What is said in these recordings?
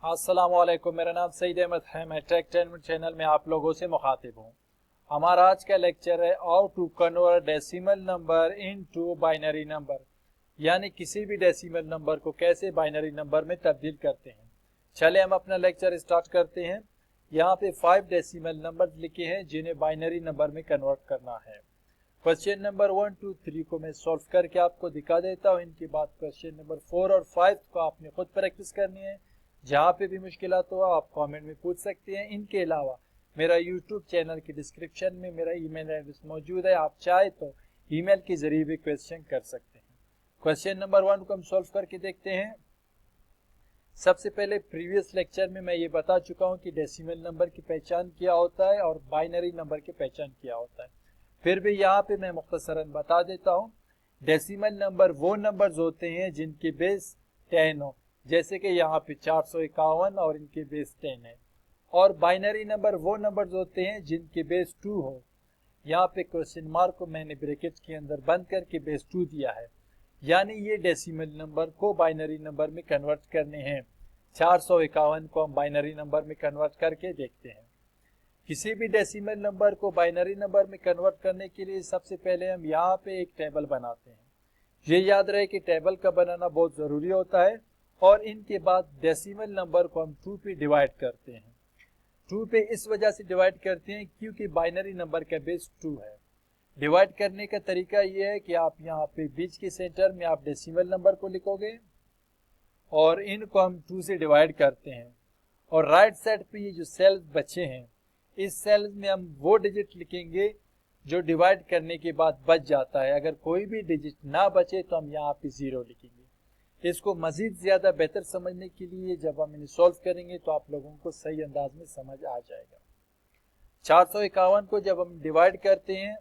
अस्सलामुअलैकुम, मेरा नाम सईद अहमद है। मैं टेक10 चैनल में आप लोगों से मुखातिब हूँ। हमारा आज का लेक्चर है how to convert decimal number into binary number, यानी किसी भी डेसिमल नंबर को कैसे बाइनरी नंबर में तब्दील करते हैं। चले हम अपना लेक्चर स्टार्ट करते हैं। यहाँ पे 5 डेसिमल नंबर लिखे हैं जिन्हें बाइनरी नंबर में कन्वर्ट करना है। क्वेश्चन नंबर 1, 2, 3 को मैं सॉल्व करके आपको दिखा देता हूँ। इनके बाद क्वेश्चन नंबर 4 और 5 को आपने खुद प्रैक्टिस करनी है। जहाँ पे भी मुश्किलात हो आप कमेंट में पूछ सकते हैं। इनके अलावा मेरा यूट्यूब चैनल के डिस्क्रिप्शन में मेरा ईमेल एड्रेस मौजूद है, आप चाहे तो ईमेल के जरिए भी क्वेश्चन कर सकते हैं। क्वेश्चन नंबर 1 को हम सॉल्व करके देखते हैं। सबसे पहले प्रीवियस लेक्चर में मैं ये बता चुका हूँ कि डेसिमल नंबर की पहचान क्या होता है और बाइनरी नंबर की पहचान क्या होता है। फिर भी यहाँ पे मैं मुख्तसरन बता देता हूँ। डेसिमल नंबर वो नंबर्स होते हैं जिनके बेस 10 हो, जैसे कि यहाँ पे 451 और इनके बेस 10 है। और बाइनरी नंबर वो नंबर्स होते हैं जिनके बेस 2 हो। यहाँ पे क्वेश्चन मार्क को मैंने ब्रैकेट के अंदर बंद करके बेस 2 दिया है, यानी ये डेसिमल नंबर को बाइनरी नंबर में कन्वर्ट करने हैं। 451 को हम बाइनरी नंबर में कन्वर्ट करके देखते हैं। किसी भी डेसिमल नंबर को बाइनरी नंबर में कन्वर्ट करने के लिए सबसे पहले हम यहाँ पे एक टेबल बनाते हैं। ये याद रहे कि टेबल का बनाना बहुत ज़रूरी होता है। और इनके बाद डेसिमल नंबर को हम 2 पे डिवाइड करते हैं। 2 पे इस वजह से डिवाइड करते हैं क्योंकि बाइनरी नंबर का बेस 2 है। डिवाइड करने का तरीका ये है कि आप यहाँ पे बीच के सेंटर में आप डेसिमल नंबर को लिखोगे और इनको हम 2 से डिवाइड करते हैं। और राइट साइड पे ये जो सेल्स बचे हैं, इस सेल्स में हम वो डिजिट लिखेंगे जो डिवाइड करने के बाद बच जाता है। अगर कोई भी डिजिट ना बचे तो हम यहाँ पे 0 लिखेंगे। इसको मजीद ज़्यादा बेहतर समझने के लिए जब हम इन्हें सॉल्व करेंगे तो आप लोगों को सही अंदाज में समझ आ जाएगा। 451 को जब हम डिवाइड करते हैं,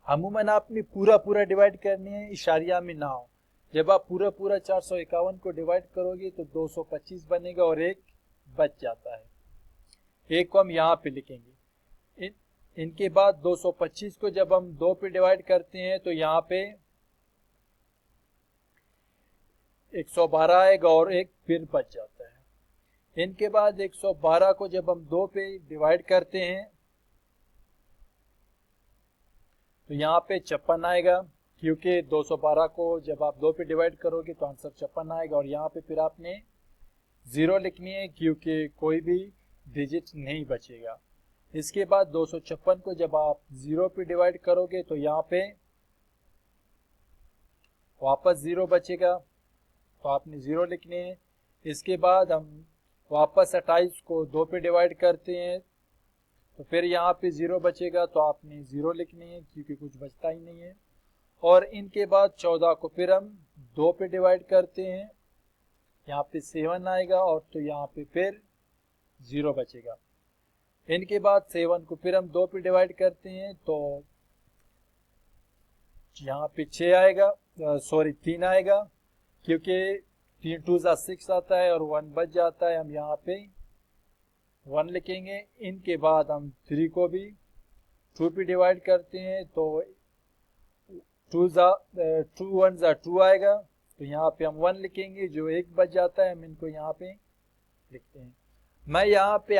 अमूमन आपने पूरा डिवाइड करनी है, इशारिया में ना हो। जब आप पूरा 451 को डिवाइड करोगे तो 225 बनेगा और एक बच जाता है। एक को हम यहाँ पे लिखेंगे। इनके बाद 225 को जब हम 2 पे डिवाइड करते हैं तो यहाँ पे 112 आएगा और एक फिर बच जाता है। इनके बाद 112 को जब हम 2 पे डिवाइड करते हैं तो यहाँ पे 56 आएगा, क्योंकि 212 को जब आप 2 पे डिवाइड करोगे तो आंसर 56 आएगा। और यहाँ पे फिर आपने 0 लिखनी है क्योंकि कोई भी डिजिट नहीं बचेगा। इसके बाद 256 को जब आप 0 पे डिवाइड करोगे तो यहाँ पे वापस 0 बचेगा, तो आपने 0 लिखने हैं। इसके बाद हम वापस 28 को 2 पे डिवाइड करते हैं तो फिर यहाँ पे 0 बचेगा, तो आपने 0 लिखने हैं क्योंकि कुछ बचता ही नहीं है। और इनके बाद 14 को फिर हम 2 पे डिवाइड करते हैं, यहाँ पे 7 आएगा और तो यहाँ पे फिर 0 बचेगा। इनके बाद 7 को फिर हम 2 पे डिवाइड करते हैं तो यहाँ पे 6 आएगा, 3 आएगा, क्योंकि 3 2 6 आता है और 1 बच जाता है। हम यहाँ पे 1 लिखेंगे। इनके बाद हम 3 को भी 2 पे डिवाइड करते हैं तो 2 1 2 आएगा, तो यहाँ पे हम 1 लिखेंगे, जो एक बच जाता है हम इनको यहाँ पे लिखते हैं। मैं यहाँ पे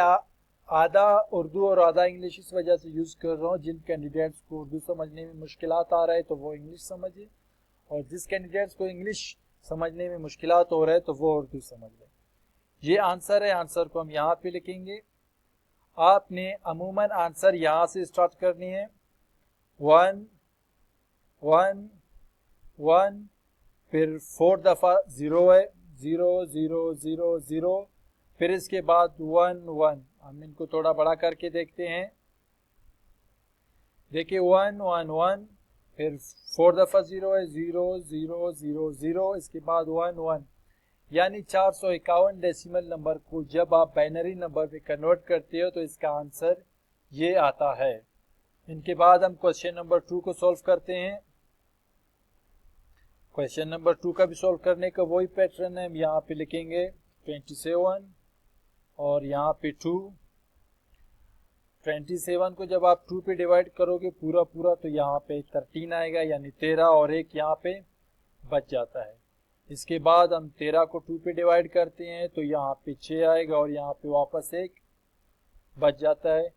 आधा उर्दू और आधा इंग्लिश इस वजह से यूज़ कर रहा हूँ। जिन कैंडिडेट्स को उर्दू समझने में मुश्किलात आ रहा है तो वो इंग्लिश समझे, और जिस कैंडिडेट्स को इंग्लिश समझने में मुश्किलात हो रहा है तो वो उर्दू समझ लें। ये आंसर है, आंसर को हम यहाँ पे लिखेंगे। आपने अमूमन आंसर यहाँ से स्टार्ट करनी है। 1 1 1, फिर 4 दफ़ा 0 है, 0 0 0 0, फिर इसके बाद 1 1। हम इनको थोड़ा बड़ा करके देखते हैं। देखिए 1 1 1, फिर 4 दफ़ा 0 है, 0 0 0 0, इसके बाद 1 1। यानी 451 डेसिमल नंबर को जब आप बाइनरी नंबर में कन्वर्ट करते हो तो इसका आंसर ये आता है। इनके बाद हम क्वेश्चन नंबर 2 को सॉल्व करते हैं। क्वेश्चन नंबर 2 का भी सॉल्व करने का वही पैटर्न है। हम यहाँ पे लिखेंगे 27 और यहाँ पे 2। 27 को जब आप 2 पे डिवाइड करोगे पूरा तो यहाँ पे 13 आएगा, यानी 13 और एक यहाँ पे बच जाता है। इसके बाद हम 13 को 2 पे डिवाइड करते हैं तो यहाँ पे 6 आएगा और यहाँ पे वापस 1 बच जाता है।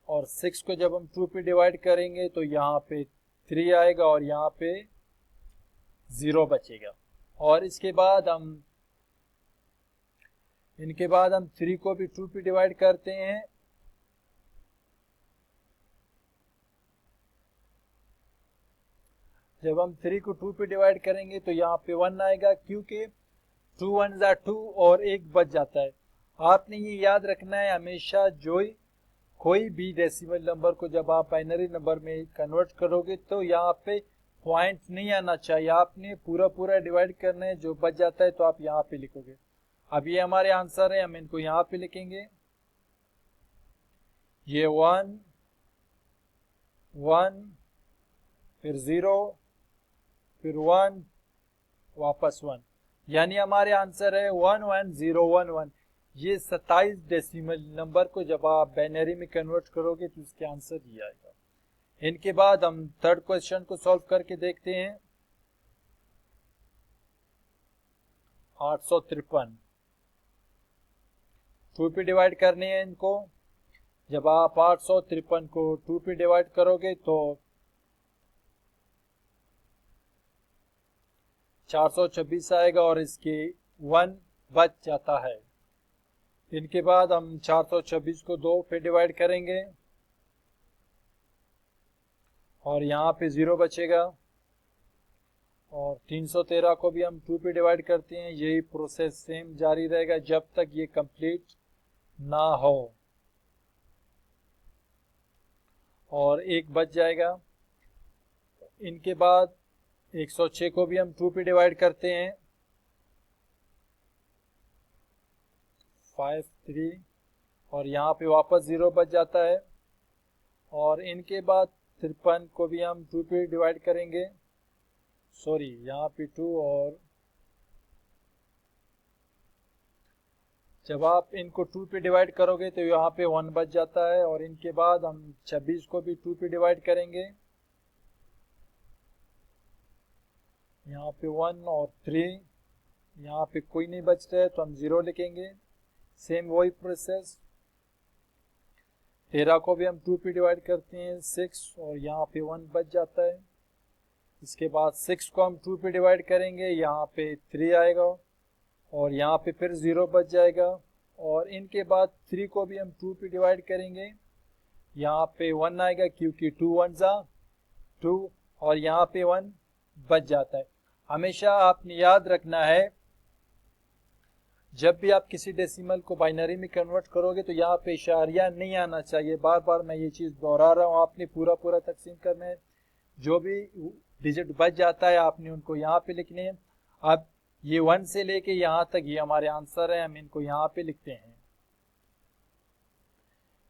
और 6 को जब हम 2 पे डिवाइड करेंगे तो यहाँ पे 3 आएगा और यहाँ पे 0 बचेगा। और इनके बाद हम 3 को भी 2 पे डिवाइड करते हैं जब हम 3 को 2 पे डिवाइड करेंगे तो यहाँ पे 1 आएगा, क्योंकि 2 1 जा 2 और 1 बच जाता है। आपने ये याद रखना है हमेशा, जो कोई भी डेसिमल नंबर को जब आप बाइनरी नंबर में कन्वर्ट करोगे तो यहाँ पे पॉइंट नहीं आना चाहिए, आपने पूरा पूरा डिवाइड करना है, जो बच जाता है तो आप यहाँ पे लिखोगे। अब ये हमारे आंसर है, हम इनको यहाँ पे लिखेंगे। ये 1 1 फिर 0 फिर 1 वापस 1, यानी हमारे आंसर है 11011। ये 27 डेसिमल नंबर को जब आप बाइनरी में कन्वर्ट करोगे तो इसके आंसर ये आएगा। इनके बाद हम थर्ड क्वेश्चन को सॉल्व करके देखते हैं। 853 2 पे डिवाइड करने हैं इनको। जब आप 853 को 2 पे डिवाइड करोगे तो 426 आएगा और इसके 1 बच जाता है। इनके बाद हम 426 को 2 पे डिवाइड करेंगे और यहाँ पे 0 बचेगा। और 313 को भी हम 2 पे डिवाइड करते हैं। यही प्रोसेस सेम जारी रहेगा जब तक ये कंप्लीट ना हो, और 1 बच जाएगा। इनके बाद 106 को भी हम 2 पे डिवाइड करते हैं 5 3 और यहाँ पे वापस 0 बच जाता है। और इनके बाद 53 को भी हम 2 पे डिवाइड करेंगे, सॉरी यहाँ पे 2, और जब आप इनको 2 पे डिवाइड करोगे तो यहाँ पे 1 बच जाता है। और इनके बाद हम 26 को भी 2 पे डिवाइड करेंगे, यहाँ पे 1 और 3, यहाँ पे कोई नहीं बचता है तो हम 0 लिखेंगे। सेम वही प्रोसेस। 13 को भी हम 2 पे डिवाइड करते हैं 6 और यहाँ पे 1 बच जाता है। इसके बाद 6 को हम 2 पे डिवाइड करेंगे, यहाँ पे 3 आएगा और यहाँ पे फिर 0 बच जाएगा। और इनके बाद 3 को भी हम 2 पे डिवाइड करेंगे, यहाँ पे 1 आएगा क्योंकि 2 1 जा 2 और यहाँ पे 1 बच जाता है। हमेशा आपने याद रखना है, जब भी आप किसी डेसिमल को बाइनरी में कन्वर्ट करोगे तो यहाँ पे इशारिया नहीं आना चाहिए। बार बार मैं ये चीज़ दोहरा रहा हूँ, आपने पूरा पूरा तकसीम करना है। जो भी डिजिट बच जाता है आपने उनको यहाँ पे लिखने हैं। अब ये 1 से लेके यहाँ तक ये हमारे आंसर है, हम इनको यहाँ पे लिखते हैं।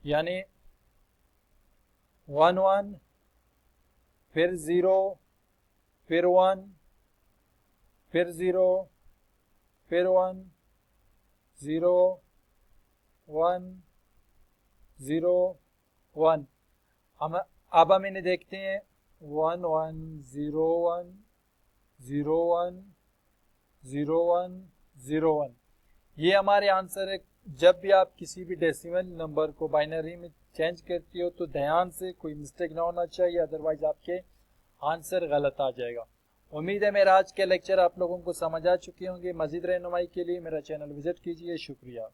यानी 1 1 फिर 0 फिर 1 फिर 0 फिर 1 0 1 0 1। अब हम इन्हें देखते हैं 1 1 0 1 0 1 0 1 0 1। ये हमारे आंसर है। जब भी आप किसी भी डेसिमल नंबर को बाइनरी में चेंज करती हो तो ध्यान से, कोई मिस्टेक ना होना चाहिए, अदरवाइज आपके आंसर गलत आ जाएगा। उम्मीद है मेरा आज के लेक्चर आप लोगों को समझ आ चुके होंगे। मजीद रहनुमाई के लिए मेरा चैनल विजिट कीजिए। शुक्रिया।